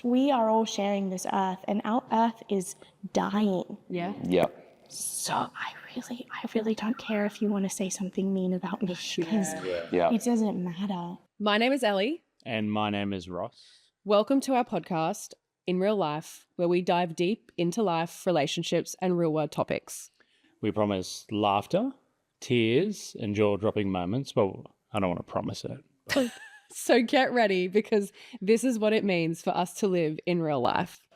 we are all sharing this earth, and our earth is dying. Yeah. Yep. So I really don't care if you want to say something mean about me, because Yeah. it doesn't matter. My name is Ellie. And my name is Ross. Welcome to our podcast, In Real Life, where we dive deep into life, relationships, and real-world topics. We promise laughter, tears, and jaw-dropping moments. Well, I don't want to promise it. So get ready, because this is what it means for us to live in real life.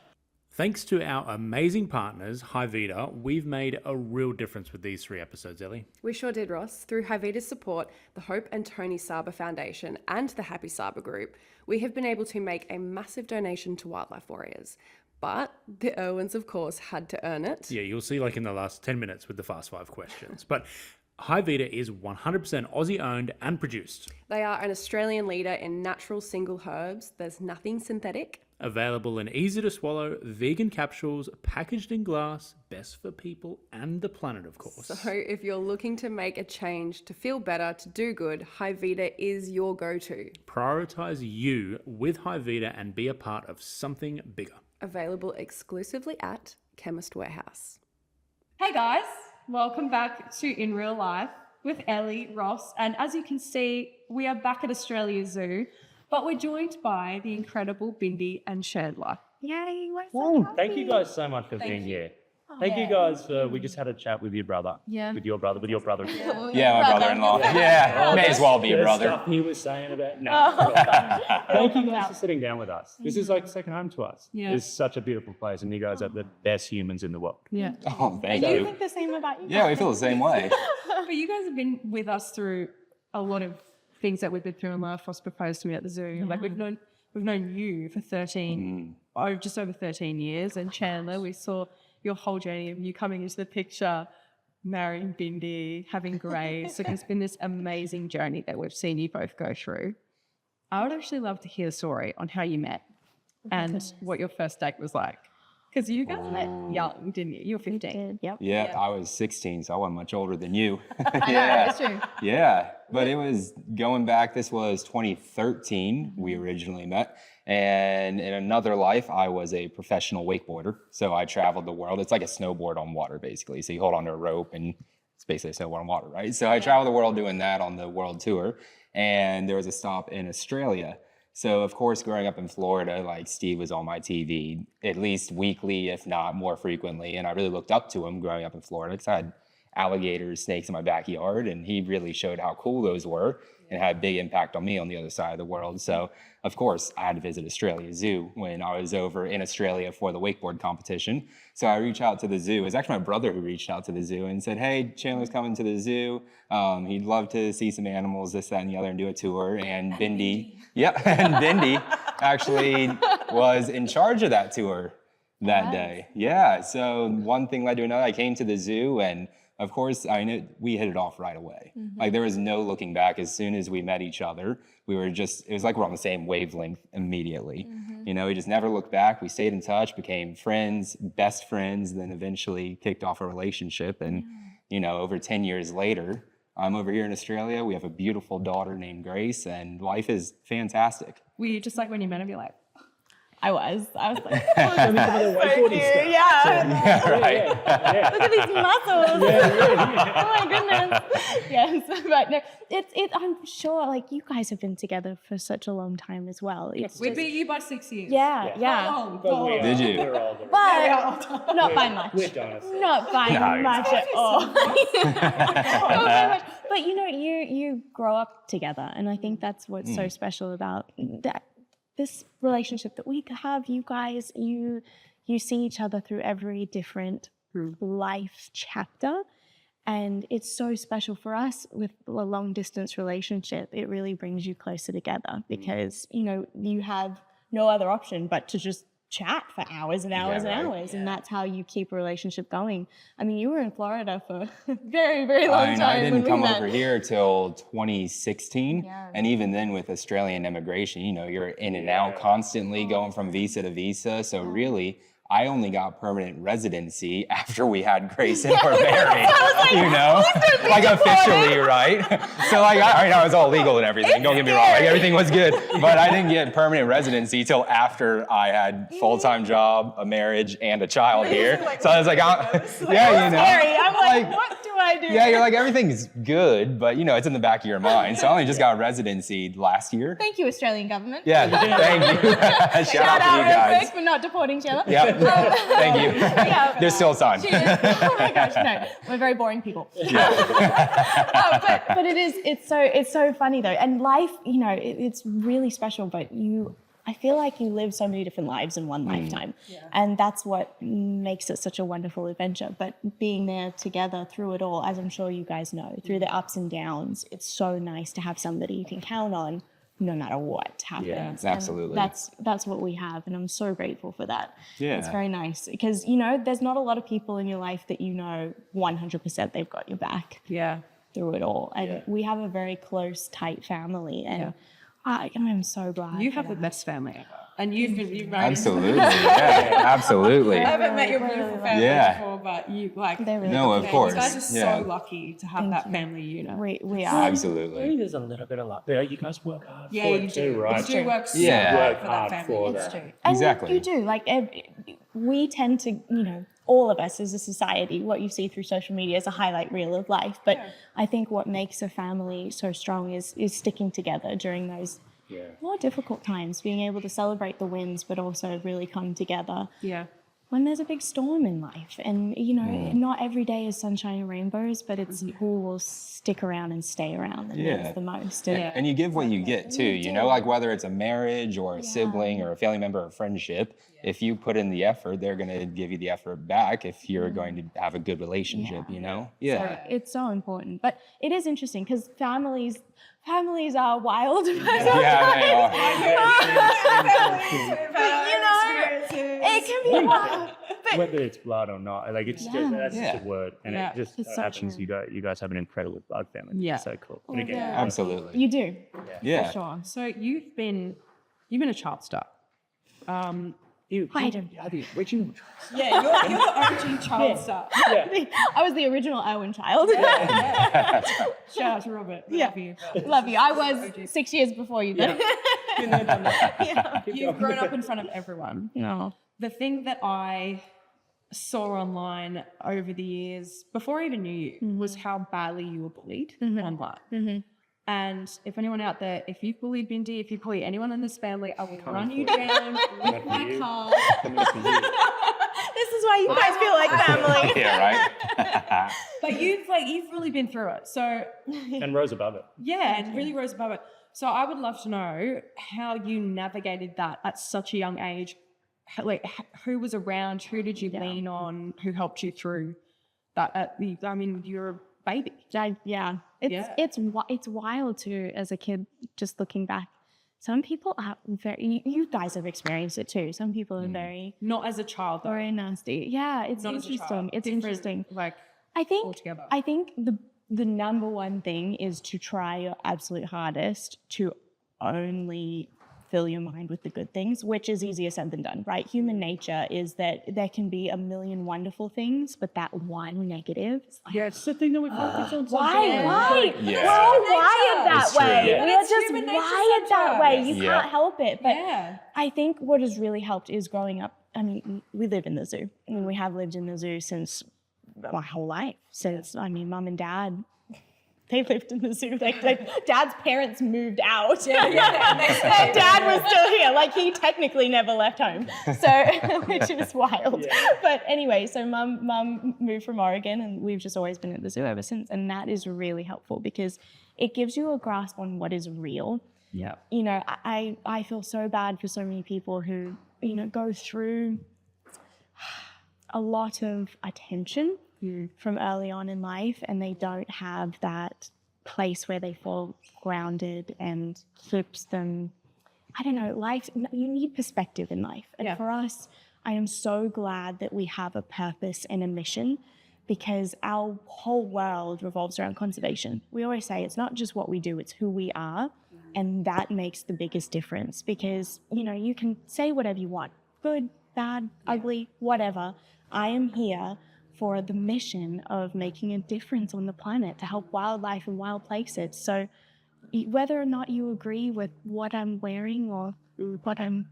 Thanks to our amazing partners, Hivita, we've made a real difference with these 3 episodes, Ellie. We sure did, Ross. Through Hivita's support, the Hope and Tony Saba Foundation, and the Happy Saba Group, we have been able to make a massive donation to wildlife warriors. But the Irwins, of course, had to earn it. Yeah, you'll see like in the last 10 minutes with the Fast 5 questions. But Hivita is 100% Aussie-owned and produced. They are an Australian leader in natural single herbs. There's nothing synthetic. Available in easy-to-swallow vegan capsules, packaged in glass, best for people and the planet, of course. So if you're looking to make a change, to feel better, to do good, Hivita is your go-to. Prioritize you with Hivita and be a part of something bigger. Available exclusively at Chemist Warehouse. Hey guys, welcome back to In Real Life with Ellie, Ross, and as you can see, we are back at Australia Zoo, but we're joined by the incredible Bindi and Chandler. Yay, we're so happy. Thank you guys so much for being here. Thank you guys for, we just had a chat with your brother. Yeah. With your brother. Yeah, my brother-in-law. Yeah, may as well be a The brother. stuff he was saying about, no. Thank you guys for sitting down with us. This is like second home to us. Yeah. It's such a beautiful place and you guys are the best humans in the world. Yeah. Oh, thank Do you you. think the same about you? Yeah, we feel the same way. But you guys have been with us through a lot of things that we've been through in life. Ross proposed to me at the zoo. Like we've known you for just over 13 years, and Chandler, we saw your whole journey of you coming into the picture, marrying Bindi, having Grace. Like it's been this amazing journey that we've seen you both go through. I would actually love to hear the story on how you met and what your first date was like. Because you guys met young, didn't you? You were 15. Yep. Yeah, I was 16, so I wasn't much older than you. It's true. Yeah, but it was going back, this was 2013 we originally met. And in another life, I was a professional wakeboarder. So I traveled the world. It's like a snowboard on water, basically. So you hold onto a rope and it's basically a snowboard on water, right? So I traveled the world doing that on the world tour. And there was a stop in Australia. So of course, growing up in Florida, like Steve was on my TV at least weekly, if not more frequently. And I really looked up to him growing up in Florida because I had alligators, snakes in my backyard, and he really showed how cool those were and had a big impact on me on the other side of the world. So of course, I had to visit Australia Zoo when I was over in Australia for the wakeboard competition. So I reached out to the zoo. It was actually my brother who reached out to the zoo and said, hey, Chandler's coming to the zoo. He'd love to see some animals, this, that, and the other, and do a tour. And Bindi, and Bindi actually was in charge of that tour that day. Yeah, so one thing led to another. I came to the zoo, and of course, I knew we hit it off right away. Like there was no looking back. As soon as we met each other, we were just, it was like we're on the same wavelength immediately. You know, we just never looked back. We stayed in touch, became friends, best friends, then eventually kicked off a relationship. And, you know, over 10 years later, I'm over here in Australia. We have a beautiful daughter named Grace, and life is fantastic. Were you just like when you met him, you're like, I was like, Some of the wakeboarding stuff. yeah. Right. Look at these muscles. Oh my goodness. Yes, but no, it's. I'm sure, like you guys have been together for such a long time as well. It's we just, beat you by 6 years. yeah. But we are- Did you? We're older. But not by much. We're dinosaurs. Not by No, much at all. Not by much. But you know, you grow up together, and I think that's what's so special about that. This relationship that we have, you guys, you see each other through every different life chapter, and it's so special for us with a long distance relationship. It really brings you closer together because you know you have no other option but to just chat for hours and hours and hours, and that's how you keep a relationship going. I mean, you were in Florida for a very, very long time. I didn't come when we over met. here till 2016, Yeah. and even then with Australian immigration, you know, you're in and out constantly, going from visa to visa. So really, I only got permanent residency after we had Grace and were married, like officially, right? So like, I was all legal and everything, don't get me wrong, like everything was good, but I didn't get permanent residency till after I had full-time job, a marriage, and a child here. So I was like, Scary. I'm like, what do I do? Yeah, you're like, everything's good, but it's in the back of your mind. So I only just got residency last year. Thank you, Australian government. Yeah, thank you. Shout out to you real guys. quick for not deporting Chandler. Yeah, thank you. Yeah. There's still time. Oh my gosh, no, we're very boring people. But it's so funny though, and life, it's really special. But I feel like you live so many different lives in one lifetime, and that's what makes it such a wonderful adventure. But being there together through it all, as I'm sure you guys know, through the ups and downs, it's so nice to have somebody you can count on, no matter what happens. Yeah, absolutely. And that's what we have, and I'm so grateful for that. Yeah. It's very nice because there's not a lot of people in your life that 100% they've got your back through it all, and we have a very close, tight family, and I'm so glad You have the best family ever. And you've married. Absolutely, yeah, absolutely. I haven't met your beautiful family before, but you They're really No, of course. You guys are so lucky to have that family unit. we are. Absolutely. Maybe there's a little bit of luck there. You guys work hard Yeah, for you it do. too, right? You do work so Yeah. hard Work for hard that for family. that. And Exactly. you do. Like, we tend to, all of us as a society, what you see through social media is a highlight reel of life. But I think what makes a family so strong is sticking together during those more difficult times, being able to celebrate the wins, but also really come together when there's a big storm in life. And, not every day is sunshine and rainbows, but it's who will stick around and stay around and that's the most. And you give what you get too, like whether it's a marriage or a sibling or a family member or friendship, if you put in the effort, they're going to give you the effort back if you're going to have a good relationship, So it's so important. But it is interesting because families are wild. Yeah, they are. It can be wild. Whether it's blood or not, like it's just that's just a word, and it just It's so happens. true. You guys have an incredible blood family. Yeah. It's so cool. And again, Absolutely. You do. Yeah. For sure. So you've been a child star. Hide him. Would you? Yeah, you're the OG child star. I was the original Irwin child. Shout out to Robert. Yeah. Love you. Love you. I was 6 years before you did. You've grown up in front of everyone. No. The thing that I saw online over the years, before I even knew you, was how badly you were bullied online. And if anyone out there, if you've bullied Bindi, if you bully anyone in this family, I will run you down with my car. This is why you guys feel like family. Yeah, right? But you've really been through it. So And rose above it. and really rose above it. So I would love to know how you navigated that at such a young age. Like, who was around? Who did you lean on? Who helped you through that? You're a baby. It's wild too as a kid, just looking back. Some people are you guys have experienced it too. Some people are very, Not as a child, though. very nasty. Yeah, it's Not as a interesting. child. It's Different, interesting. Like, I think altogether. the number one thing is to try your absolute hardest to only fill your mind with the good things, which is easier said than done, right? Human nature is that there can be a million wonderful things, but that one negative is like, It's the thing that we focus on. why? Yeah. We're all wired that It's true, way. yeah. We are It's just human nature wired that way. You Yeah. can't help it. But Yeah. I think what has really helped is growing up. I mean, we live in the zoo. I mean, we have lived in the zoo since my whole life. Mum and dad, they lived in the zoo. Like Dad's parents moved out. And Dad was still here. Like, he technically never left home. So, which is wild. But anyway, so Mum moved from Oregon, and we've just always been at the zoo ever since. And that is really helpful because it gives you a grasp on what is real. Yeah. I feel so bad for so many people who, go through a lot of attention from early on in life, and they don't have that place where they fall grounded and keeps them, I don't know, you need perspective in life. And for us, I am so glad that we have a purpose and a mission, because our whole world revolves around conservation. We always say it's not just what we do, it's who we are. And that makes the biggest difference, because, you can say whatever you want. good, bad, ugly, whatever. I am here for the mission of making a difference on the planet to help wildlife and wild places. So whether or not you agree with what I'm wearing or what I'm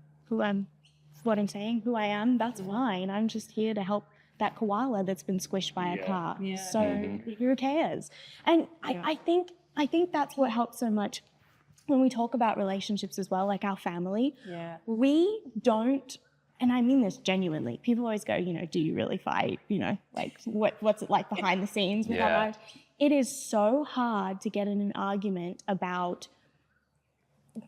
saying, who I am, that's fine. I'm just here to help that koala that's been squished by a car. So who cares? And I think that's what helps so much when we talk about relationships as well, like our family. We don't, and I mean this genuinely, people always go, do you really fight? Like what's it like behind the scenes with our marriage? It is so hard to get in an argument about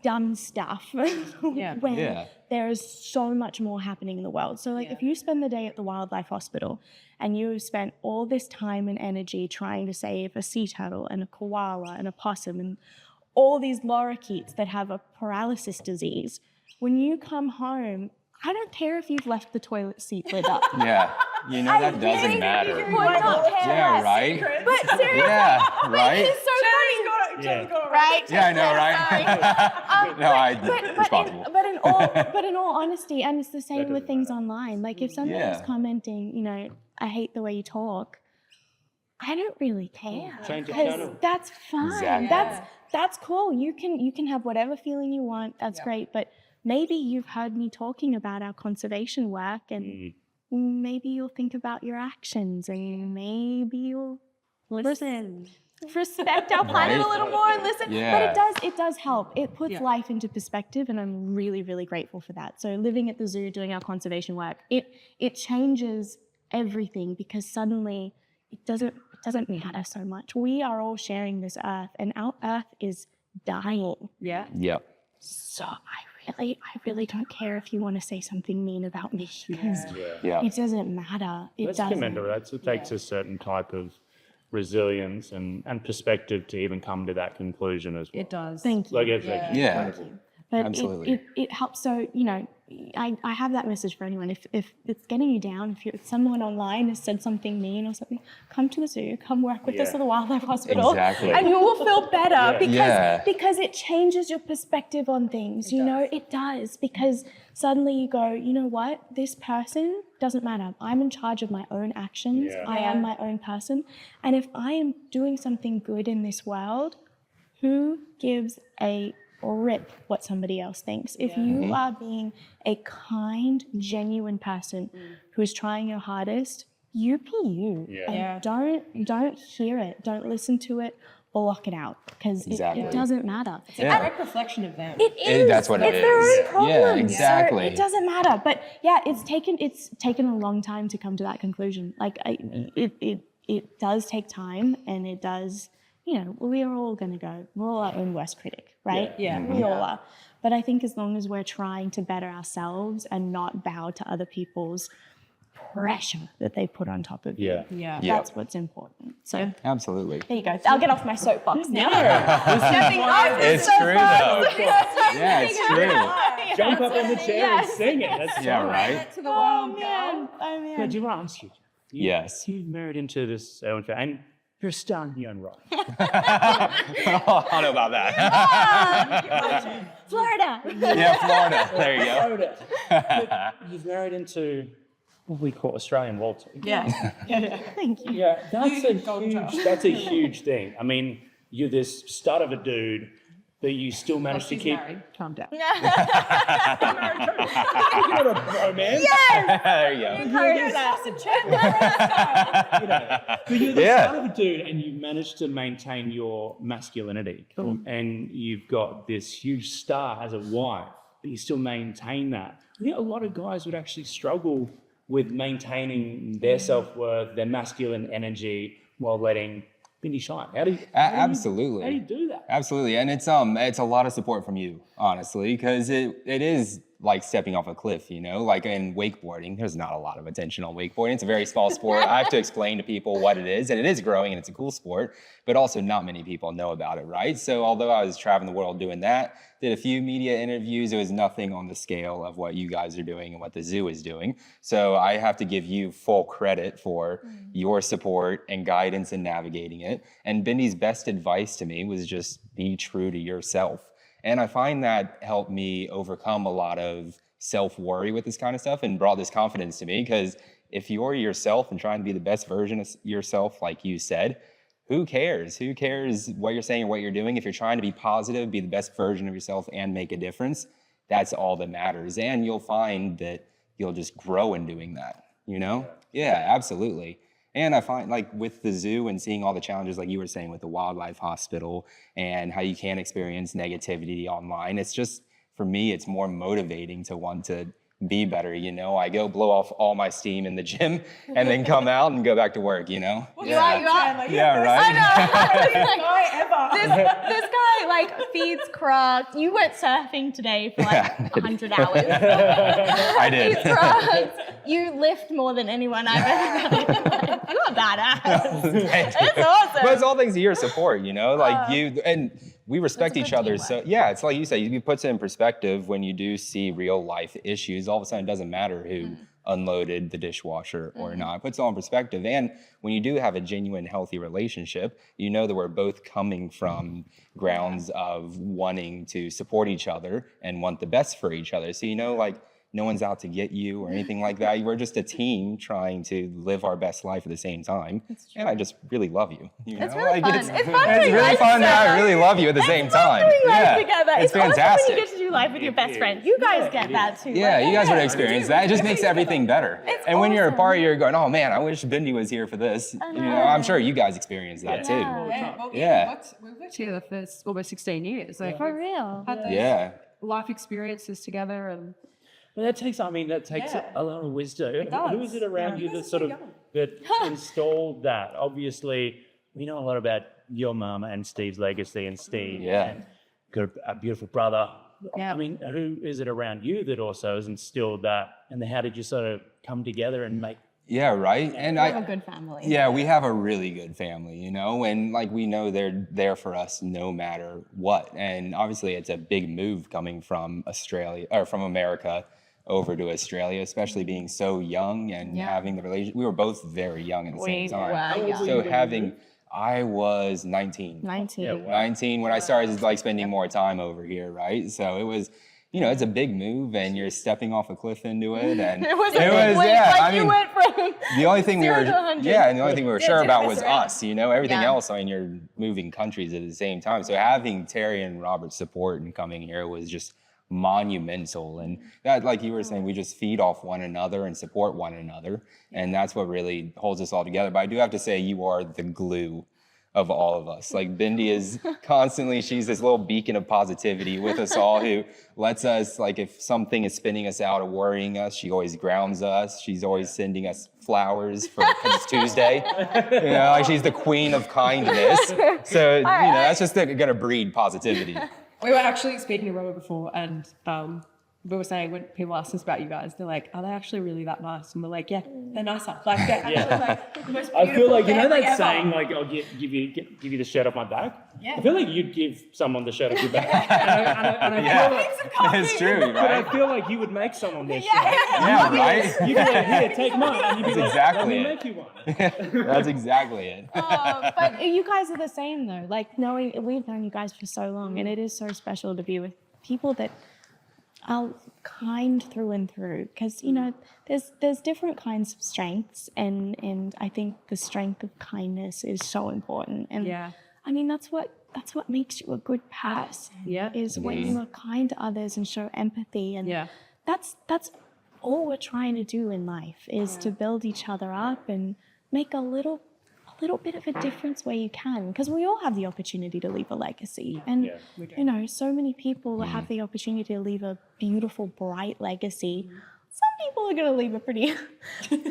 dumb stuff when there is so much more happening in the world. So like if you spend the day at the wildlife hospital and you have spent all this time and energy trying to save a sea turtle and a koala and a possum and all these lorikeets that have a paralysis disease, when you come home, I don't care if you've left the toilet seat lid up. That doesn't matter. Would not care. Yeah, right? But seriously, right? it's so funny. Right? Yeah, I know, right? No, responsible. But in all honesty, and it's the same with things online. Like if somebody is commenting, I hate the way you talk, I don't really care. Change the channel. That's fine. Exactly. That's cool. You can have whatever feeling you want. That's great. But maybe you've heard me talking about our conservation work, and maybe you'll think about your actions, and maybe you'll listen. Respect our planet a little more and listen. But it does help. It puts life into perspective, and I'm really, really grateful for that. So living at the zoo, doing our conservation work, it changes everything, because suddenly it doesn't matter so much. We are all sharing this earth, and our earth is dying. So I really don't care if you want to say something mean about me, because it doesn't matter. It doesn't. Commendable. It takes a certain type of resilience and perspective to even come to that conclusion as well. It does. Thank you. Thank you. But Absolutely. it helps. So, I have that message for anyone. If it's getting you down, if someone online has said something mean or something, come to the zoo, come work with us at the Wildlife Hospital, Exactly. and you will feel better because it changes your perspective on things. It does, because suddenly you go, you know what, this person doesn't matter. I'm in charge of my own actions. I am my own person. And if I am doing something good in this world, who gives a rip what somebody else thinks? If you are being a kind, genuine person who is trying your hardest, you be you. And don't hear it. Don't listen to it. Block it out, because it doesn't matter. It's a direct reflection of them. It is. That's what it it's their is. own problem. Yeah, exactly. So it doesn't matter. But it's taken a long time to come to that conclusion. Like it does take time, and it does. We are all going to go. We're all our own worst critic, right? We all are. But I think as long as we're trying to better ourselves and not bow to other people's pressure that they put on top of you, that's what's important. So Absolutely. there you go. I'll get off my soapbox now. It's true, though. It's true. Jump up on the chair and sing it. That's right. To the wild girl. Oh, man. But do you want to ask you? Yes. You married into this Ellie and you're a star in your own right. I don't know about that. Florida. Florida. There you go. But you've married into what we call Australian royalty. Thank you. Yeah, that's a huge thing. I mean, you're this stud of a dude, but you still manage to keep. Married. Calm down. You're not a romance. There you go. But you're the stud of a dude, and you managed to maintain your masculinity. And you've got this huge star as a wife, but you still maintain that. I think a lot of guys would actually struggle with maintaining their self-worth, their masculine energy, while letting Bindi shine. Absolutely. How do you do that? Absolutely. And it's a lot of support from you, honestly, because it is like stepping off a cliff, like in wakeboarding, there's not a lot of attention on wakeboarding. It's a very small sport. I have to explain to people what it is, and it is growing and it's a cool sport, but also not many people know about it, right? So although I was traveling the world doing that, did a few media interviews, it was nothing on the scale of what you guys are doing and what the zoo is doing. So I have to give you full credit for your support and guidance in navigating it. And Bindi's best advice to me was just be true to yourself. And I find that helped me overcome a lot of self-worry with this kind of stuff and brought this confidence to me, because if you're yourself and trying to be the best version of yourself, like you said, who cares? Who cares what you're saying or what you're doing? If you're trying to be positive, be the best version of yourself and make a difference, that's all that matters. And you'll find that you'll just grow in doing that, you know? Yeah, absolutely. And I find, like, with the zoo and seeing all the challenges, like you were saying, with the wildlife hospital and how you can experience negativity online, it's just, for me, it's more motivating to want to be better, you know? I go blow off all my steam in the gym and then come out and go back to work, you know? You are. Yeah, right? I know. This guy like feeds crocs. You went surfing today for like 100 hours. I did. Feeds crocs. You lift more than anyone I've ever known. You're a badass. It's awesome. But it's all thanks to your support, you know? Like you, and we respect That's a each good other. teamwork. So yeah, it's like you say, it puts it in perspective when you do see real life issues. All of a sudden, it doesn't matter who unloaded the dishwasher or not. It puts it all in perspective. And when you do have a genuine, healthy relationship, you know that we're both coming from grounds of wanting to support each other and want the best for each other. So, you know, like, no one's out to get you or anything like that. We're just a team trying to live our best life at the same time. And I just really love you. You It's know? really Like, fun. It's fun It's doing really life fun that I together. really love you at the same time. Doing life Yeah, together. it's awesome fantastic. when you get to do life with your best friend. You guys get that too. Yeah, right? you guys would experience that. It just makes everything better. And when you're a party, you're going, oh man, I wish Bindi was here for this. You know, I'm sure you guys experience that too. Yeah. We worked together for almost 16 years. Like, For real. had those Yeah. life experiences together, and Well, that takes a lot of wisdom. does. Who is it around you that sort of that installed that? Obviously, we know a lot about your mum and Steve's legacy, and Steve and got a beautiful brother. Yeah. I mean, who is it around you that also has instilled that? And how did you sort of come together and make? Yeah, right. And We have a good family. Yeah, we have a really good family, you know, and like we know they're there for us no matter what. And obviously it's a big move coming from Australia or from America over to Australia, especially being so young and having the relation. We were both very young at the same time. So I was 19. 19. 19 when I started like spending more time over here, right? So it was, you know, it's a big move and you're stepping off a cliff into it. And It was a big leap. Like you went from the only thing we 0 were, to 100. and the only thing we were sure about was us, you know, everything else, I mean, you're moving countries at the same time. So having Terry and Robert's support and coming here was just monumental. And that, like you were saying, we just feed off one another and support one another. And that's what really holds us all together. But I do have to say, you are the glue of all of us. Like Bindi is constantly, she's this little beacon of positivity with us all who lets us, like if something is spinning us out or worrying us, she always grounds us. She's always sending us flowers for 'cause it's Tuesday. You know, like she's the queen of kindness. So, you know, that's just gonna breed positivity. we were actually speaking to Robert before, and we were saying when people ask us about you guys, they're like, "Are they actually really that nice?" And we're like, "Yeah, they're nicer." Like they're actually like the most I feel beautiful like, you know family that ever. saying, like, I'll give you the shirt off my back? Yeah. I feel like you'd give someone the shirt off your back. and I feel like, It's true, but I right? feel like you would make someone their shirt. Yeah, right? You'd be like, here, take mine. And you'd be That's like, exactly let me it. make you one. That's exactly it. But you guys are the same though. Like we've known you guys for so long, and it is so special to be with people that are kind through and through. Because you know, there's different kinds of strengths, and I think the strength of kindness is so important. And I mean, that's what makes you a good person. Yeah. Is when you are kind to others and show empathy, and that's all we're trying to do in life is to build each other up and make a little bit of a difference where you can, because we all have the opportunity to leave a legacy, and you know, so many people have the opportunity to leave a beautiful, bright legacy. Some people are going to leave a pretty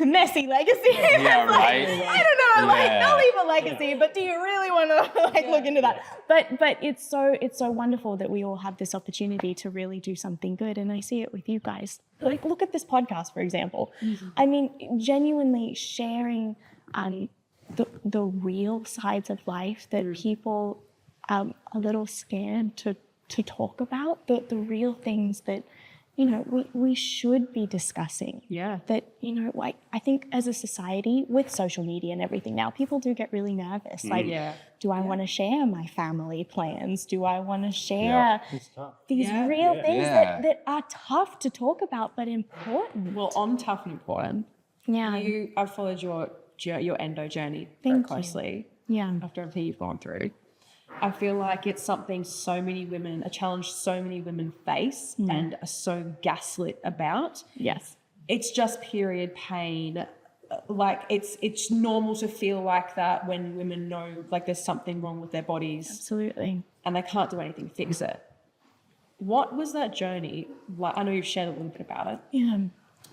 messy legacy. Yeah, Like, right. I don't know, like Yeah. they'll leave a legacy, but do you really want to like look into that? But it's so wonderful that we all have this opportunity to really do something good, and I see it with you guys. Like look at this podcast, for example. I mean, genuinely sharing the real sides of life that people are a little scared to talk about, the real things that, you know, we should be discussing that, you know, like I think as a society with social media and everything now, people do get really nervous. Like, do I want to share my family plans? Do I want to share these real things that are tough to talk about but important? Well, I'm tough and important. Yeah. I've followed your endo journey very Thank you. closely. Yeah. After everything you've gone through. I feel like it's something a challenge so many women face and are so gaslit about. Yes. It's just period pain. Like it's normal to feel like that when women know like there's something wrong with their bodies. Absolutely. And they can't do anything to fix it. What was that journey like? I know you've shared a little bit about it. Yeah.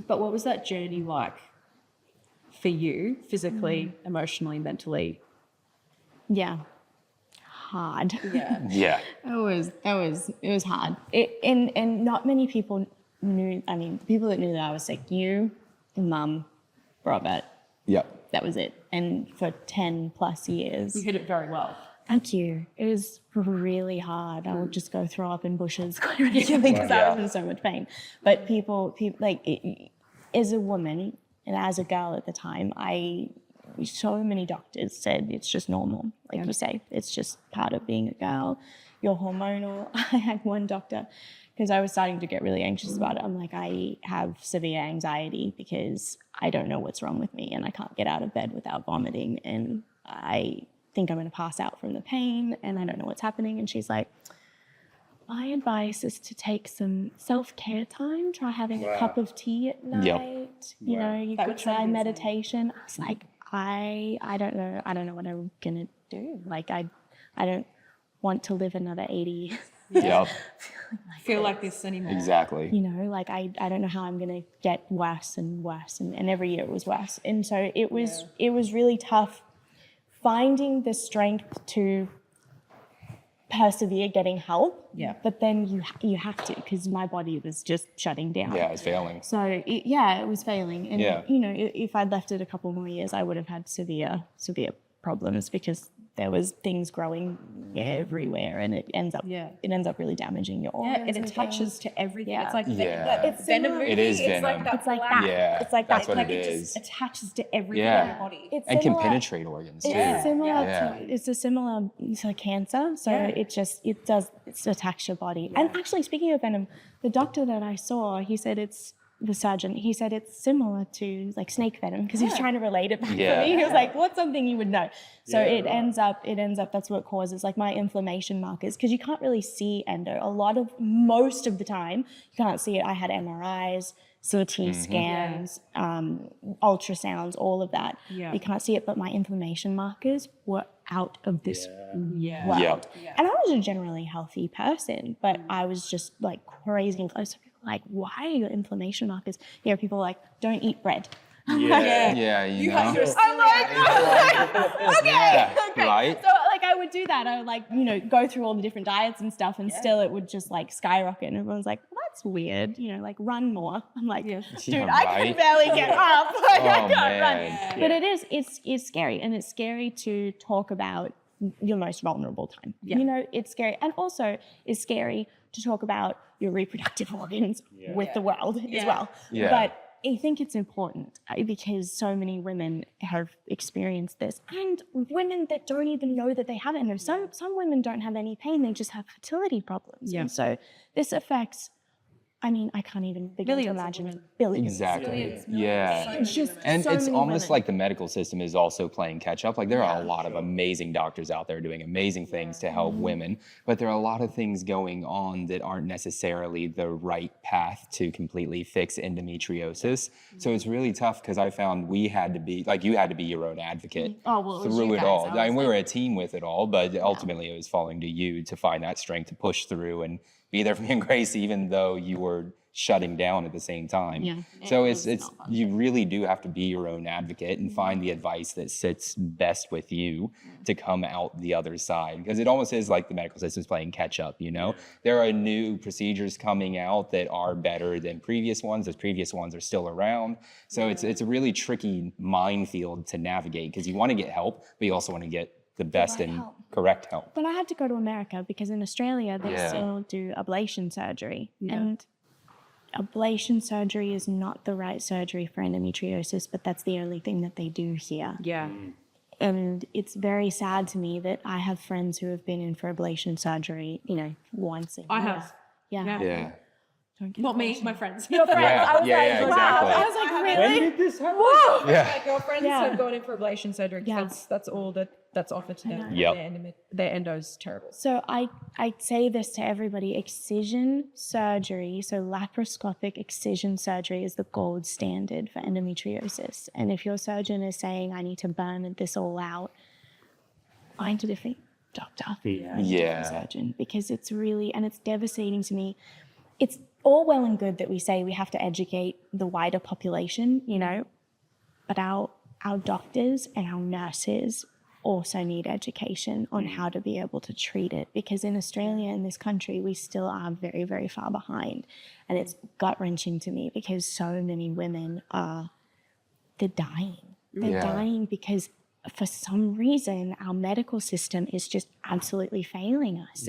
But what was that journey like for you, physically, emotionally, mentally? Yeah. Hard. Yeah. It was hard. And not many people knew. I mean, the people that knew that I was sick, you, and Mum, Robert. Yep. That was it. And for 10 plus years. You hit it very well. Thank you. It was really hard. I would just go throw up in bushes quite regularly because I was in so much pain. But people like as a woman and as a girl at the time, so many doctors said it's just normal. Like you say, it's just part of being a girl. You're hormonal. I had one doctor, because I was starting to get really anxious about it. I'm like, I have severe anxiety because I don't know what's wrong with me and I can't get out of bed without vomiting. And I think I'm going to pass out from the pain and I don't know what's happening. And she's like, my advice is to take some self-care time. Try having a cup of tea at night. You know, you could try meditation. I was like, I don't know. I don't know what I'm going to do. Like, I don't want to live another 80 years. Yep. Feel like this anymore. Exactly. You know, like I don't know how I'm going to get worse and worse. And every year it was worse. And so it was really tough finding the strength to persevere getting help. Yeah. But then you have to, because my body was just shutting down. Yeah, it's failing. So it was failing. And you know, if I'd left it a couple more years, I would have had severe problems, because there was things growing everywhere, and it ends up really damaging your organs. And it attaches to everything. Yeah. It's like it's venom. It is It's venom. like that. It's like black- that. Yeah, It's like that's that. what Like it it is. just attaches to everything Yeah. in your body. It's And can similar- penetrate organs too. It's similar Yeah. to it's a similar to cancer. So it attacks your body. And actually, speaking of venom, the doctor that I saw, he said the surgeon, he said it's similar to like snake venom, because he was trying to relate it back to me. He was like, what's something you would know? So it ends up, that's what causes like my inflammation markers, because you can't really see endo. Most of the time, you can't see it. I had MRIs, CT scans, ultrasounds, all of that. Yeah. You can't see it, but my inflammation markers were out of this world. Yeah. And I was a generally healthy person, but I was just like crazy and close to people. Like, why are your inflammation markers? You know, people are like, don't eat bread. Yeah, you know. I'm like, okay. Right. So like I would do that. I would like, you know, go through all the different diets and stuff, and still it would just like skyrocket. And everyone's like, well, that's weird. You know, like run more. I'm like, dude, I can barely get up. Like, I can't run. But it's scary, and it's scary to talk about your most vulnerable time. You know, it's scary, and also it's scary to talk about your reproductive organs with the world as well. Yeah. But I think it's important because so many women have experienced this, and women that don't even know that they have it. And some women don't have any pain; they just have fertility problems. And so this affects. I mean, I can't even begin to imagine billions. Exactly. Yeah. It's just And so it's many almost women. like the medical system is also playing catch up. Like there are a lot of amazing doctors out there doing amazing things to help women, but there are a lot of things going on that aren't necessarily the right path to completely fix endometriosis. So it's really tough, because I found you had to be your own advocate through it all. I mean, we were a team with it all, but ultimately it was falling to you to find that strength to push through and be there for me and Grace, even though you were shutting down at the same time. Yeah. So it's you really do have to be your own advocate and find the advice that sits best with you to come out the other side. Because it almost is like the medical system's playing catch up, you know? There are new procedures coming out that are better than previous ones. Those previous ones are still around. So it's a really tricky minefield to navigate, because you want to get help, but you also want to get the best and correct help. But I had to go to America because in Australia they still do ablation surgery, and ablation surgery is not the right surgery for endometriosis, but that's the only thing that they do here. Yeah. And it's very sad to me that I have friends who have been in for ablation surgery, once a year. I have. Yeah. Yeah. Not me, my friends. Your friends. Yeah, I was yeah, like, yeah, wow. exactly. I was like, When really? did this happen? Whoa. Yeah. My girlfriends Yeah. have gone in for ablation surgery. Yeah. That's all that's offered to them. Yep. Their endo's terrible. So I say this to everybody, excision surgery, so laparoscopic excision surgery is the gold standard for endometriosis. And if your surgeon is saying, I need to burn this all out, find a different doctor, find a different surgeon, because it's really, and it's devastating to me. It's all well and good that we say we have to educate the wider population, but our doctors and our nurses also need education on how to be able to treat it, because in Australia, in this country, we still are very, very far behind. And it's gut-wrenching to me because so many women they're dying. They're dying because for some reason our medical system is just absolutely failing us.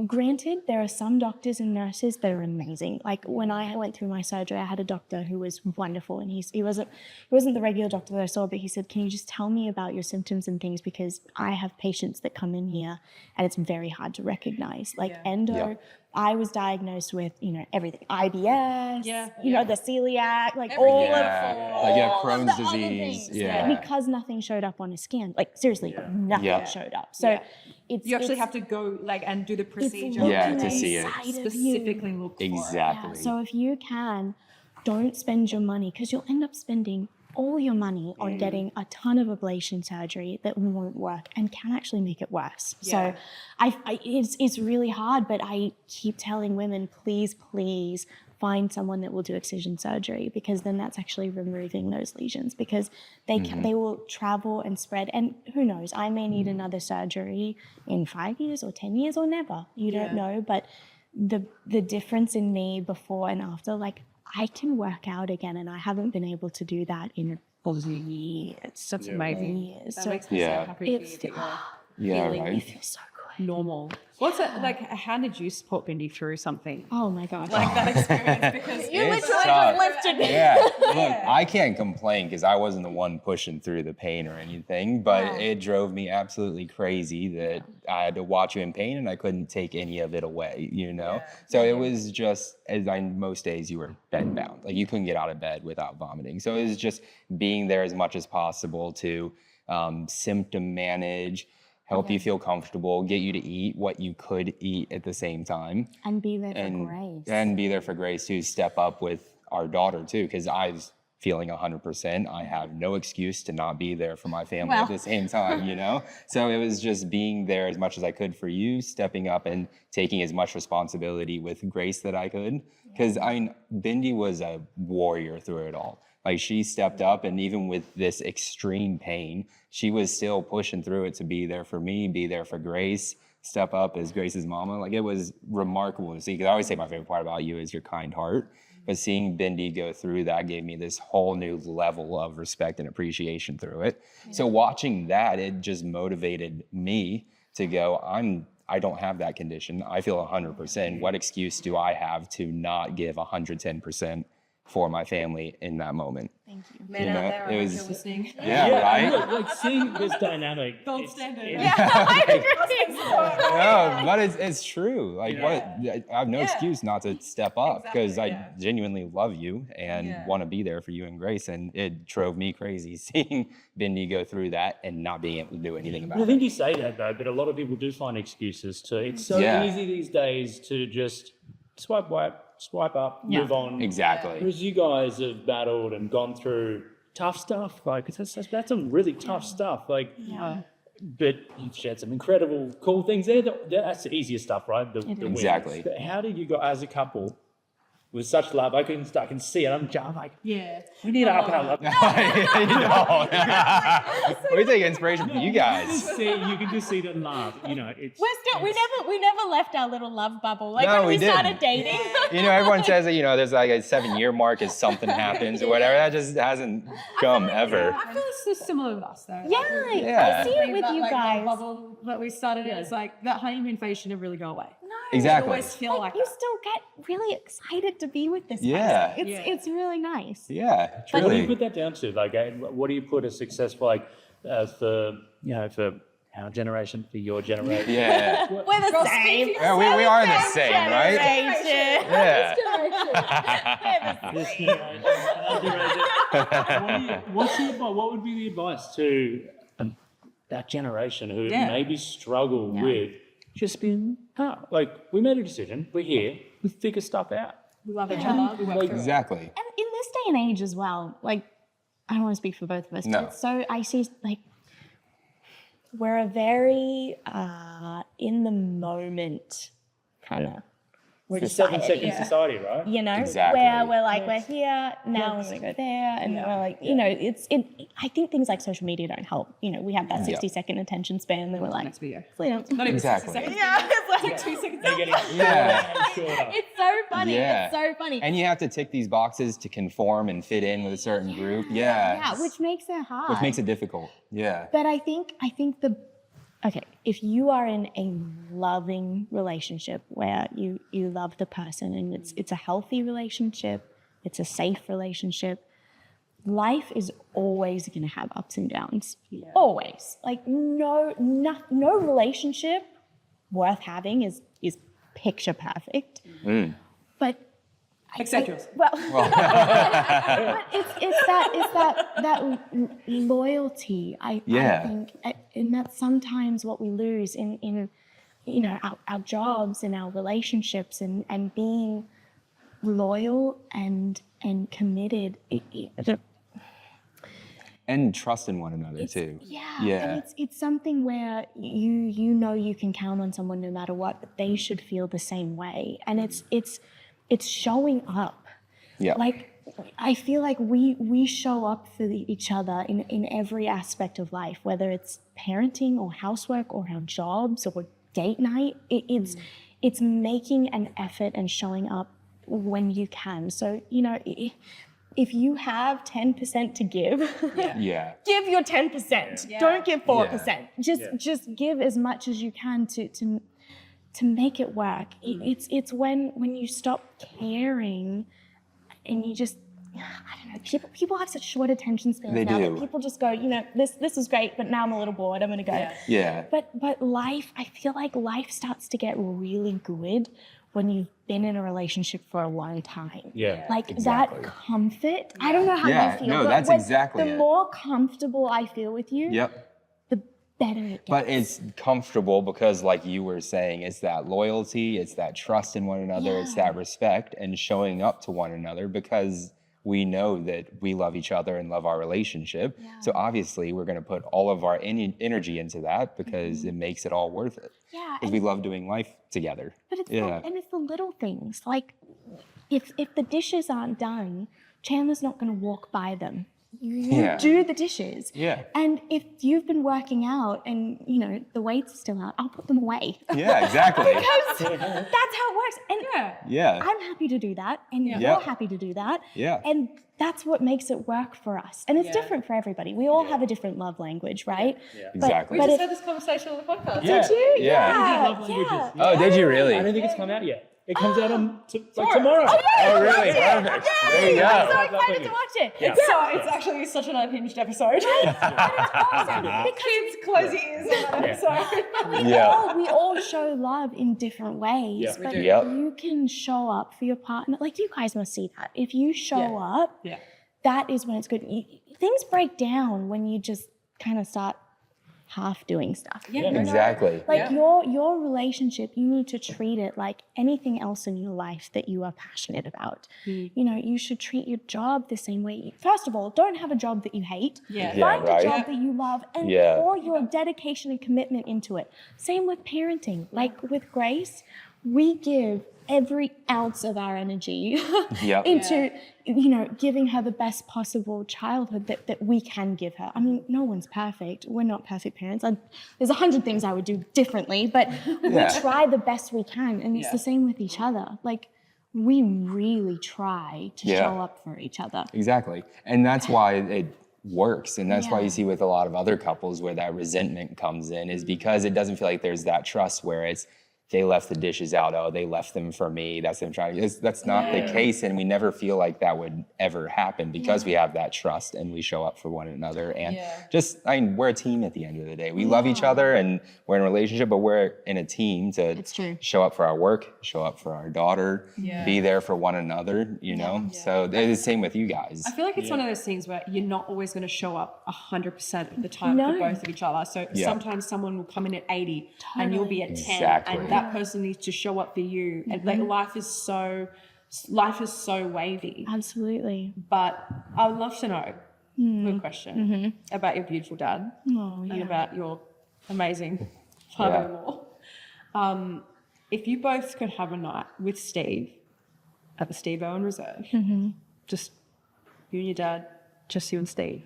Granted, there are some doctors and nurses that are amazing. Like when I went through my surgery, I had a doctor who was wonderful, and he wasn't the regular doctor that I saw, but he said, "Can you just tell me about your symptoms and things, because I have patients that come in here and it's very hard to recognize." Like endo, I was diagnosed with everything, IBS, the celiac, like all of Crohn's the other disease, things, because nothing showed up on a scan. Like seriously, nothing showed up. So you actually have to go and do the procedure. to see it. Specifically look for it. Exactly. Yeah, so if you can, don't spend your money, because you'll end up spending all your money on getting a ton of ablation surgery that won't work and can actually make it worse. So it's really hard, but I keep telling women, please find someone that will do excision surgery, because then that's actually removing those lesions, because they will travel and spread, and who knows, I may need another surgery in 5 years or 10 years or never. You don't know, but the difference in me before and after, like I can work out again, and I haven't been able to do that in years. That's amazing. Years. That So makes me so happy it's for you that it feels so good. normal. What's it like? How did you support Bindi through something Oh my gosh. like that experience? Because You It's literally tough. just lifted me. Yeah, look, I can't complain because I wasn't the one pushing through the pain or anything, but it drove me absolutely crazy that I had to watch you in pain and I couldn't take any of it away, So it was just, most days you were bed bound. Like you couldn't get out of bed without vomiting. So it was just being there as much as possible to symptom manage, help you feel comfortable, get you to eat what you could eat at the same time. And be there for Grace. And be there for Grace to step up with our daughter too, because I was feeling 100%. I have no excuse to not be there for my family at the same time, So it was just being there as much as I could for you, stepping up and taking as much responsibility with Grace that I could. Because Bindi was a warrior through it all. Like she stepped up, and even with this extreme pain, she was still pushing through it to be there for me, be there for Grace, step up as Grace's mama. Like it was remarkable to see, because I always say my favorite part about you is your kind heart. But seeing Bindi go through that gave me this whole new level of respect and appreciation through it. So watching that, it just motivated me to go, I don't have that condition. I feel 100%. What excuse do I have to not give 110% for my family in that moment? Thank you. men out there, I hope you're listening. Right? Like seeing this dynamic. Gold standard. No, but it's true. Like I have no excuse not to step up, because I genuinely love you and want to be there for you and Grace. And it drove me crazy seeing Bindi go through that and not being able to do anything about I it. think you say that though, but a lot of people do find excuses too. It's so easy these days to just swipe up, move on. Exactly. Whereas you guys have battled and gone through tough stuff, like that's some really tough stuff. Like, but you've shared some incredible, cool things there. That's the easiest stuff, right? The wins. Exactly. But how did you go as a couple with such love? I can see it. I'm like, we need to up our love. We take inspiration from you guys. You can just see the love. It's We never left our little love bubble. Like No, when we we started didn't. dating. Everyone says that, there's like a 7-year mark as something happens or whatever. That just hasn't come ever. I feel it's similar with us though. I see it with you that guys. bubble that we started, it's like that honeymoon phase should never really go away. Exactly. always feel like you still get really excited to be with this Yeah. person. It's really nice. Yeah, What do you truly. put that down to? Like, what do you put a successful, like, for, for our generation, for your generation? Yeah. We're the same. Yeah, we are the same, right? Generation. Yeah. This generation, that generation. What would be the advice to that generation who maybe struggle with just being, like, we made a decision, we're here, we figure stuff out. we love each other. We work through it. Exactly. And in this day and age as well, like, I don't want to speak for both of us, No. but so I see, like, we're a very in the moment kind of We're just 7-second society, right? you know, Exactly. where we're like, we're here, now we're going to go there. And we're like, you know, I think things like social media don't help. You know, we have that 60-second attention span and then we're like, Next video. "Please." Not even Exactly. 60 seconds. Yeah, it's like 2 seconds. They're getting Yeah. shorter. It's so funny. Yeah. It's so funny. And you have to tick these boxes to conform and fit in with a certain group. Yeah. Yeah, which makes it hard. Which makes it difficult. Yeah. But I think if you are in a loving relationship where you love the person and it's a healthy relationship, it's a safe relationship, life is always going to have ups and downs. Always. Like no relationship worth having is picture perfect. But Except yours. well, but it's that loyalty. I think, and that's sometimes what we lose in you know our jobs and our relationships and being loyal and committed. And trust in one another too. Yeah. Yeah. And it's something where you know you can count on someone no matter what, but they should feel the same way. And it's showing up. Yeah. Like I feel like we show up for each other in every aspect of life, whether it's parenting or housework or our jobs or date night. It's making an effort and showing up when you can. So, you know, if you have 10% to give, Yeah. give your 10%. Yeah. Don't give 4%. Yeah. Just give as much as you can to make it work. It's when you stop caring and you just, I don't know, people have such short attention spans They now do. that people just go, you know, this is great, but now I'm a little bored, I'm gonna go. Yeah. But life, I feel like life starts to get really good when you've been in a relationship for a long time. Yeah. Like Exactly. that comfort. I don't know how Yeah, you feel. no, but that's exactly the it. more comfortable I feel with you, Yep. the better it gets. But it's comfortable because, like you were saying, it's that loyalty, it's that trust in one another, it's that respect and showing up to one another because we know that we love each other and love our relationship. So obviously we're going to put all of our energy into that because it makes it all worth it. Yeah, Because we love doing life together. But it's Yeah. it's the little things. Like if the dishes aren't done, Chandler's not going to walk by them. You Yeah. do the dishes. Yeah. And if you've been working out and, you know, the weights are still out, I'll put them away. Yeah, exactly. Because that's how it works. And Yeah. I'm happy to do that. And Yeah. you're happy to do that. Yeah. And that's what makes it work for us. And it's different for everybody. We all have a different love language, right? But, Exactly. We But just if, had this conversation on the podcast. did you? Yeah. Love languages. Oh, did you really? I don't think it's come out yet. It comes out on tomorrow. Oh, really? Perfect. There you I'm so go. excited to watch it. Yeah. So it's actually such an unhinged episode. Kids, close your ears on that episode. Yeah. We all show love in different ways, Yeah, we but do. Yep. if you can show up for your partner, like you guys must see that. If you show up, Yeah. that is when it's good. Things break down when you just kind of start half doing stuff. Yeah. Exactly. Like your relationship, you need to treat it like anything else in your life that you are passionate about. You know, you should treat your job the same way. First of all, don't have a job that you hate. Yeah. Yeah, Find right. a job that you love and Yeah. pour your dedication and commitment into it. Same with parenting. Like with Grace, we give every ounce of our energy Yep. into, you know, giving her the best possible childhood that we can give her. I mean, no one's perfect. We're not perfect parents. There's 100 things I would do differently, but we try the best we can. And it's the same with each other. Like, we really try to show up for each other. Exactly. And that's why it works. And that's why Yeah. you see with a lot of other couples where that resentment comes in is because it doesn't feel like there's that trust where it's, they left the dishes out. Oh, they left them for me. That's them trying to. That's not the case, and we never feel like that would ever happen because we have that trust and we show up for one another. And we're a team at the end of the day. We love each other and we're in a relationship, but we're in a team to show up for our work, show up for our daughter, be there for one another. You know, so they're the same with you guys. I feel like it's one of those things where you're not always going to show up 100% of the time for both of each other. So sometimes someone will come in at 80 and you'll be at 10, and that person needs to show up for you. And like life is so wavy. Absolutely. But I would love to know, good question, about your beautiful dad and about your amazing father-in-law. If you both could have a night with Steve at the Steve Irwin Reserve, just you and your dad, just you and Steve,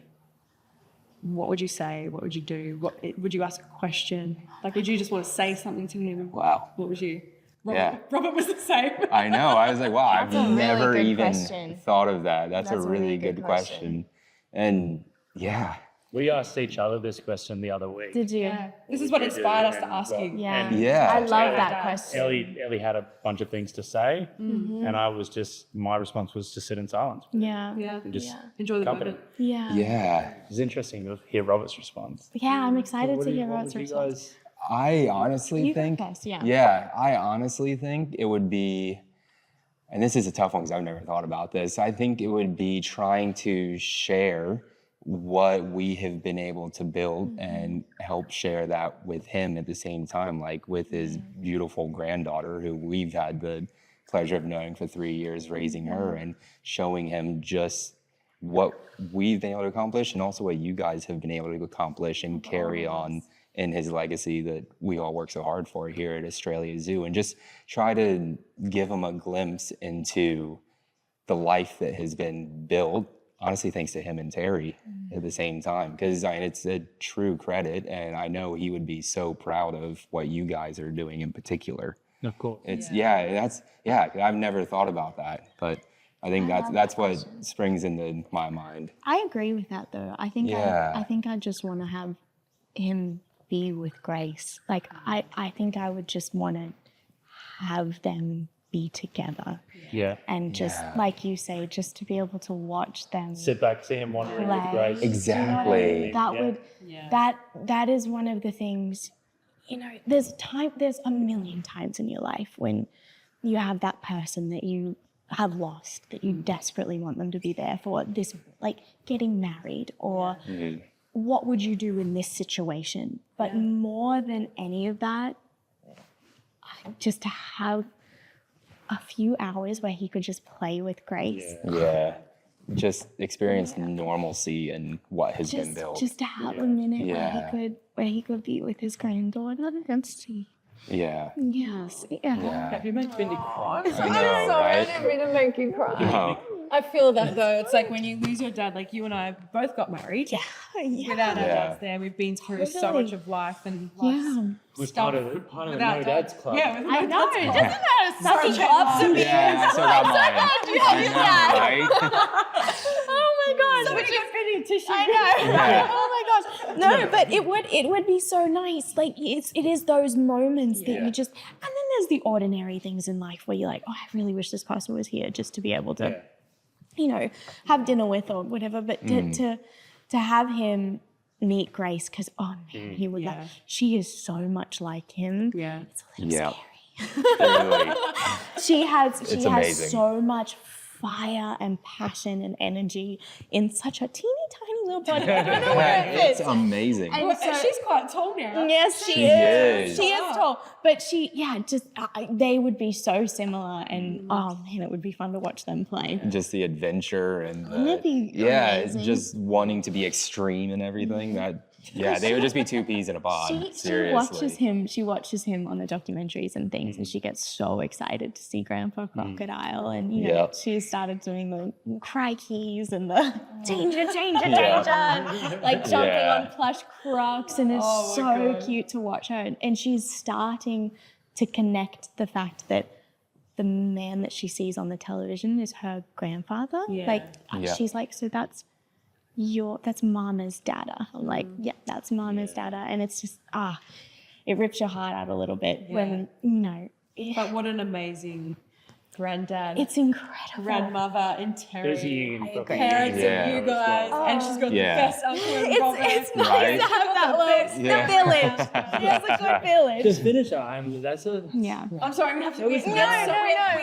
what would you say? What would you do? Would you ask a question? Like, would you just want to say something to him? Wow. What would you? Robert was the same. I know. I was like, wow, I've a really never good even question. thought of that. That's a really really good good question. question. And yeah. We asked each other this question the other week. Did you? Yeah. This is what inspired us to ask you. Yeah. Yeah. I love that question. Ellie had a bunch of things to say, and my response was to sit in silence. Yeah. And just Enjoy the company. moment. Yeah. Yeah. It's interesting to hear Robert's response. Yeah, I'm excited to hear What Robert's would you response. guys? I honestly You go think, first, yeah. yeah, I honestly think it would be, and this is a tough one because I've never thought about this. I think it would be trying to share what we have been able to build and help share that with him at the same time, like with his beautiful granddaughter who we've had the pleasure of knowing for 3 years, raising her and showing him just what we've been able to accomplish and also what you guys have been able to accomplish and carry on in his legacy that we all work so hard for here at Australia Zoo, and just try to give him a glimpse into the life that has been built, honestly, thanks to him and Terry at the same time, because it's a true credit, and I know he would be so proud of what you guys are doing in particular. Of course. It's I've never thought about that, but I think that's what springs into my mind. I agree with that though. I think I think I just want to have him be with Grace. Like I think I would just want to have them be together. Yeah. And just like you say, just to be able to watch them Sit back, see him wandering with play. Grace. Exactly. That is one of the things, there's a million times in your life when you have that person that you have lost, that you desperately want them to be there for, this, like getting married or what would you do in this situation? But more than any of that, just to have a few hours where he could just play with Grace. Yeah. Just experience normalcy and what has been built. Just to have a minute where he could be with his granddaughter and see. Yeah. Yes. Yeah. Have you made Bindi cry? I know, right? I didn't mean to make you cry. No. I feel that though. It's like when you lose your dad, like you and I both got married. Yeah. Without our dads there, we've been through so much of life and life We're stuff. part of the without No Dads Club. Yeah, I know. Doesn't that a sucky club to be Yeah, I still got mine. I know, right? Oh my gosh. Somebody get Bindi a tissue. I know. Yeah. Oh my gosh. No, but it would be so nice. Like it is those moments that you just, and then there's the ordinary things in life where you're like, oh, I really wish this person was here just to be able to, have dinner with or whatever. But to have him meet Grace, because he would like, she is so much like him. Yeah. It's a little scary. Really. She has amazing. so much fire and passion and energy in such a teeny tiny little body. I don't know where it It's fits. amazing. And so, She's quite tall now. yes, she She is. is. She is tall. But they would be so similar, and oh man, it would be fun to watch them play. Just the adventure and Wouldn't it be it's amazing? just wanting to be extreme and everything. They would just be two peas in a pod. She Seriously. watches him on the documentaries and things, and she gets so excited to see Grandpa Crocodile, and she started doing the crikeys and the danger, and, like jumping on plush crocs, and it's so cute to watch her. And she's starting to connect the fact that the man that she sees on the television is her grandfather. She's like, so that's Mama's dada. I'm like, yeah, that's Mama's dada. And it's just, it rips your heart out a little bit when, you know. But what an amazing granddad. It's incredible. Grandmother and There's Terry. Ian from Parents Yeah. and you guys. And she's got Yeah. the best uncle and Robert. It's nice Right. to have that little Yeah. the village. She has a good village. Just finish that's a Yeah. I'm sorry, we have to was- we No, have no,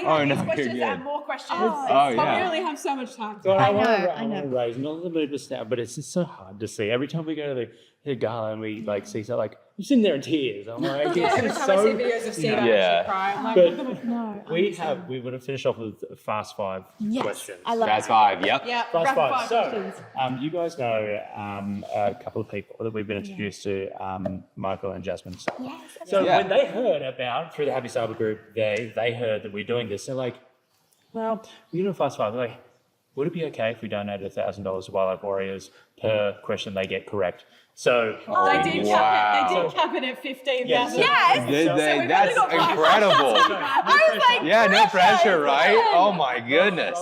Oh, these no, questions you're and good. more questions. Oh, But yeah. we only have so much time. So I know, want I to raise not a little bit of a stat, but it's just so hard to see. Every time we go to the gala and we like see so like I'm sitting there in tears. I'm like, Every it's time I see so. videos of Steve, I Yeah. actually cry. I'm like, But No. we would have finished off with fast 5 Yes. questions. I love That's that. 5. Yep. yeah, Fast rapid 5. fire So, questions. you guys know a couple of people that we've been introduced to, Michael and Jasmine. So Yeah. when they heard about, through the Happy Cyber group, they heard that we're doing this. They're like, well, we're doing Fast 5. They're like, would it be okay if we donated $1,000 to Wildlife Warriors per question they get correct? So They did Wow. cap it at 15,000. Yeah, so- Yes. That's incredible. I was like, Yeah, no pressure, right? Oh my goodness.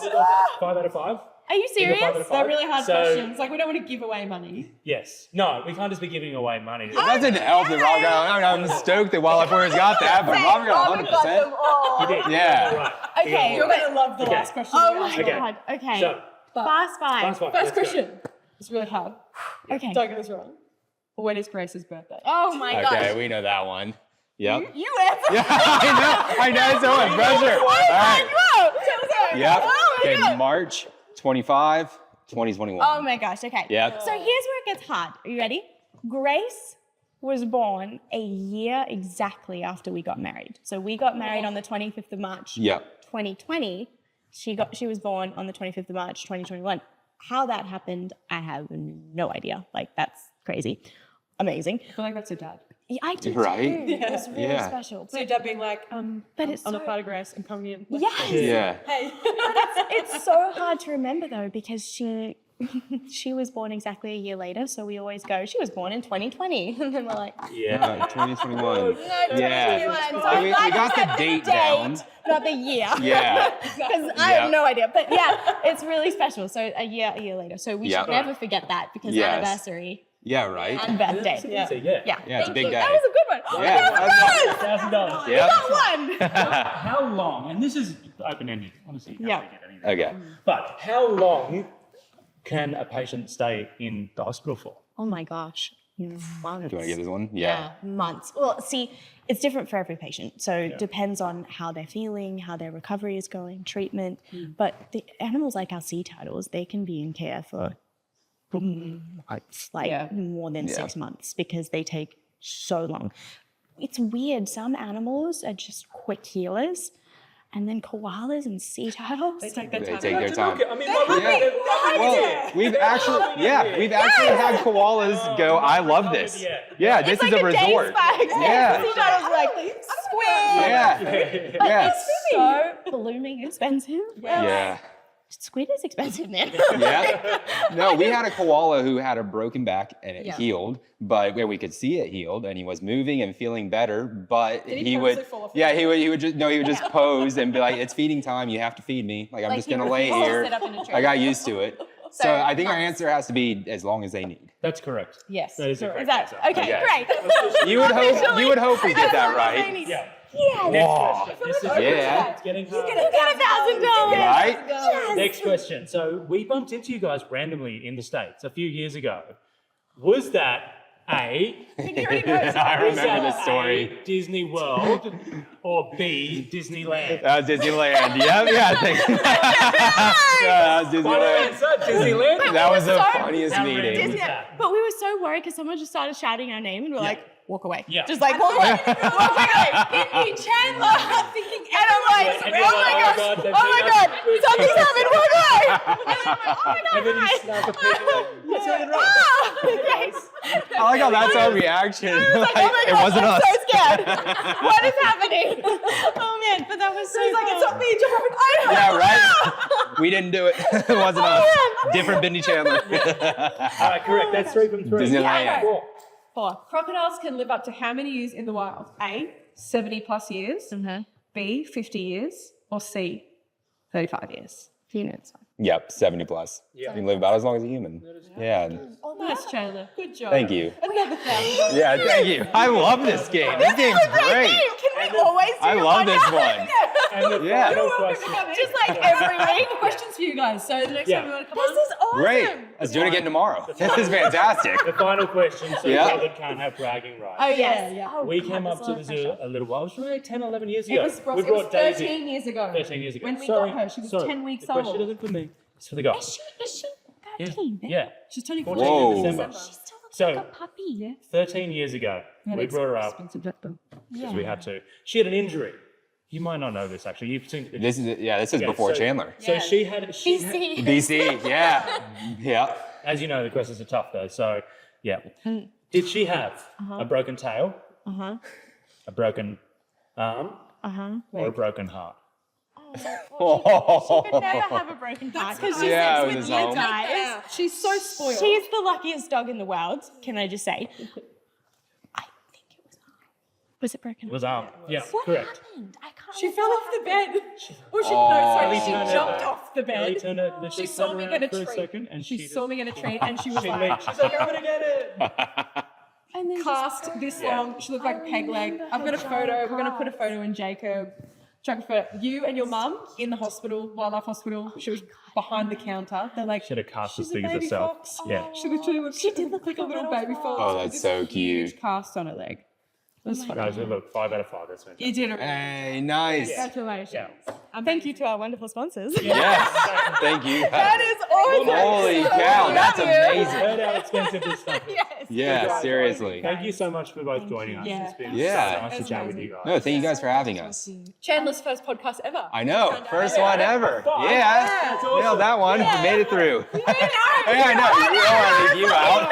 5 out of 5? Are you serious? They're really hard So- questions. Like, we don't want to give away money. Yes. No, we can't just be giving away money. It doesn't help that Rob got. I'm stoked that Wildlife Warriors got that, but Rob got 100%. You did. Yeah. Right. Okay. You're going to love the Okay. last question. Oh we my asked. Okay. god. Okay. So, Fast 5. fast 5. First let's go. question. It's really hard. Okay. Don't get this wrong. When is Grace's birthday? Oh my Okay, god. we know that one. Yep. You answered. Yeah, I know. So much pressure. All right. Yep. Okay, March 25, 2021. Oh my gosh. Okay. Yep. So here's where it gets hard. Are you ready? Grace was born a year exactly after we got married. So we got married on the 25th of March, Yep. 2020. She was born on the 25th of March, 2021. How that happened, I have no idea. Like, that's crazy. Amazing. I feel like that's her dad. Yeah, I do Right? too. It was really Yeah. special. So your dad being like, But it's on a so- photo Grace and coming in. Like, Yes. Yeah. Hey. It's so hard to remember though because she was born exactly a year later. So we always go, she was born in 2020. And then we're like, Yeah. 2021. Yeah. 2021. So We- I'm we glad you got the said date down. Not the year. Yeah. Because I Yeah. have no idea. But yeah, it's really special. So a year later. So we Yeah. should never forget that because Yes. anniversary Yeah, right? and birthday. Yeah. Yeah. Yeah. Yeah. Yeah, it's a big Thank you. day. That was a good one. Yeah. $1,000. Yep. One. How long, and this is open-ended, honestly. You Yeah. can't really get anything. Okay. But how long can a patient stay in the hospital for? Oh my gosh. Do you want to get this one? Yeah. Months. Well, see, it's different for every patient. So it depends on how they're feeling, how their recovery is going, treatment. But the animals like our sea turtles, they can be in care for more than 6 months because they take so long. It's weird. Some animals are just quick healers. And then koalas and sea turtles. They take their They time. take their time. I mean, Yeah. Well, we've actually had koalas go, I love this. Yeah, this It's is like a day resort. spa experience. Yeah. The sea turtles are like, squid. Yeah. But Yeah. it's so blooming expensive. Yeah. Squid is expensive, man. Yeah. No, we had a koala who had a broken back and it healed, but where we could see it healed and he was moving and feeling better, but he would purposely fall off? he would just pose and be like, it's feeding time, you have to feed me. Like I'm Like just he gonna lay refused to here. sit up in a tree. I got used to it. So So, I think our months. answer has to be as long as they need. That's correct. Yes. That is a correct Is that answer. okay? Okay. Great. You would hope we get that right. Yeah. Yes. This is Yeah. It's getting hard. You get $1,000. Right? Yes. Next question. So we bumped into you guys randomly in the States a few years ago. Was that A, I remember this story. A, Disney World, or B, Disneyland? That was Disneyland. Yeah, thank you. Yeah, that was Final Disneyland. answer, Disneyland. That was the so- funniest How meeting. random. Disney- But we were so worried because someone just started shouting our name and we're like, walk away. Yeah. Just like, walk away. Walk away. Bindi and Chandler. I'm thinking, And I'm like, And you're oh like, my oh gosh, God, they've oh my been God, up with something's you. happened, walk away. And I'm like, oh my God, And then you hi. snap a picture like, what's going on? Great. I like how that's our reaction. Like, oh my it gosh, wasn't I'm us. so scared. What is happening? Oh man, but that was so like, it's not me, jump up and Yeah, right? We didn't do it. It wasn't us. Different Bindi Chandler. All right, correct. That's 3 from 3. Disneyland. 4. 4. Crocodiles can live up to how many years in the wild? A, 70 plus years. B, 50 years. Or C, 35 years. You know, it's fine. Yep, 70 plus. You can live about as long as a human. Yeah. Oh, Nice, Chandler. Good job. Thank you. Another $1,000. Yeah, thank you. I love this game. This game's great. Can we always do I love this one. And the Yeah. final question. just like every week? Questions for you guys. So the next Yeah. time you want to come This on. is awesome. Great. Let's do it again tomorrow. This is fantastic. The final question, so Yeah. David can't have bragging rights. Oh, yeah. Oh, We God, came that's up a to lot the of zoo pressure. a little while. It was really 10, 11 years It ago. was, Ross, we it was brought Daisy 13 years ago. 13 years ago. When we Sorry, got her, she was sorry. 10 weeks The question old. isn't for me. It's for the guys. Is she Yeah. 13? Yeah. She's turning 14 Whoa. in December. She still looks So- like a puppy. Yeah. 13 years ago, we brought her up because we had to. She had an injury. You might not know this actually. You've seen This is Okay, before so- Chandler. So she had. BC. BC, yeah. Yeah. As you know, the questions are tough though. So, yeah. Did she have a broken tail, a broken arm, or a broken heart? Could never have a broken heart because she Yeah, sits it with was you home. guys. She's so spoiled. She's the luckiest dog in the world. Can I just say? I think it was arm. Was it broken? It was arm. Yeah, What correct. happened? I can't. She remember fell what off the happened. bed. Oh, sorry. Ellie She turned jumped over. off the Ellie bed. turned her, She saw me get a for a treat. second, and She just- saw me get a treat, and she was She like, leaped. She's like, I'm gonna get it. And then cast this long. She looked like a peg leg. I've got a photo. We're going to put a photo in Jacob. Chuck a photo. You and your mum in the hospital, wildlife hospital. She was behind the counter. They're like, Should have cast as she's a big as baby herself. fox. Yeah. She literally looked. She did look like a little baby fox. fox. Oh, with that's this so huge cute. cast on her leg. That's funny. Guys, look, 5 out of 5. That's fantastic. You did it. Hey, nice. Congratulations. Yeah. Thank you to our wonderful sponsors. Yes. Thank you. That is awesome. Holy cow, that's amazing. Heard how expensive this stuff is. Yeah, seriously. Thank you so much for both joining us. Yeah. It's been Yeah. so nice to chat with you guys. No, thank you guys for having us. Chandler's first podcast ever. I know, first one ever. Yeah, That's awesome. nailed that one. We made it through. Yeah, I know. We don't want to leave you out.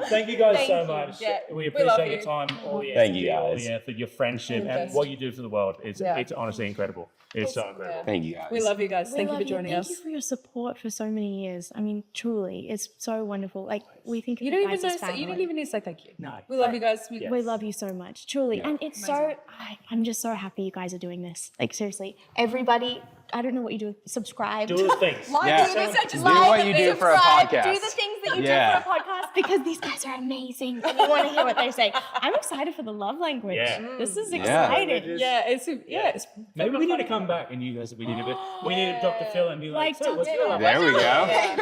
Thank you guys so much. Yeah. We We love appreciate your you. time, all the Thank you, energy, all guys. the effort, your friendship, and what you do for the world. It's honestly incredible. It's so incredible. Thank you guys. We love you guys. Thank you for joining Thank us. you for your support for so many years. I mean, truly, it's so wonderful. Like we think of You don't guys even as know. You family. don't even need to say thank you. No. We love you guys. We love you so much, truly. And it's I'm just so happy you guys are doing this. Like seriously, everybody, I don't know what you do. Subscribe. Do the things. Yeah. Do what you do for a podcast. Do the things that you Yeah. do for a podcast because these guys are amazing. And you want to hear what they say. I'm excited for the love language. Yeah. This is Yeah. exciting. Yeah, it's Maybe we need to come back and you guys, we need to Dr. Phil and be like, so what's your love? There we go. Yeah.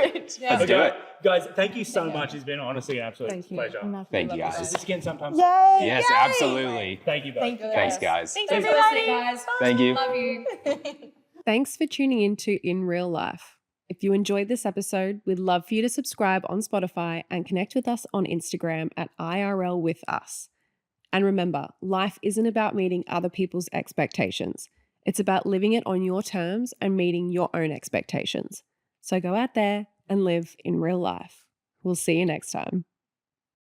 Let's do it. Guys, thank you so much. It's been honestly an absolute pleasure. Thank you Do guys. this again sometime. Yes, absolutely. Thank you both. Thanks, guys. Thanks, Thanks for everybody. listening, guys. Thank you. Love you. Thanks for tuning in to In Real Life. If you enjoyed this episode, we'd love for you to subscribe on Spotify and connect with us on Instagram at IRL with us. And remember, life isn't about meeting other people's expectations. It's about living it on your terms and meeting your own expectations. So go out there and live in real life. We'll see you next time.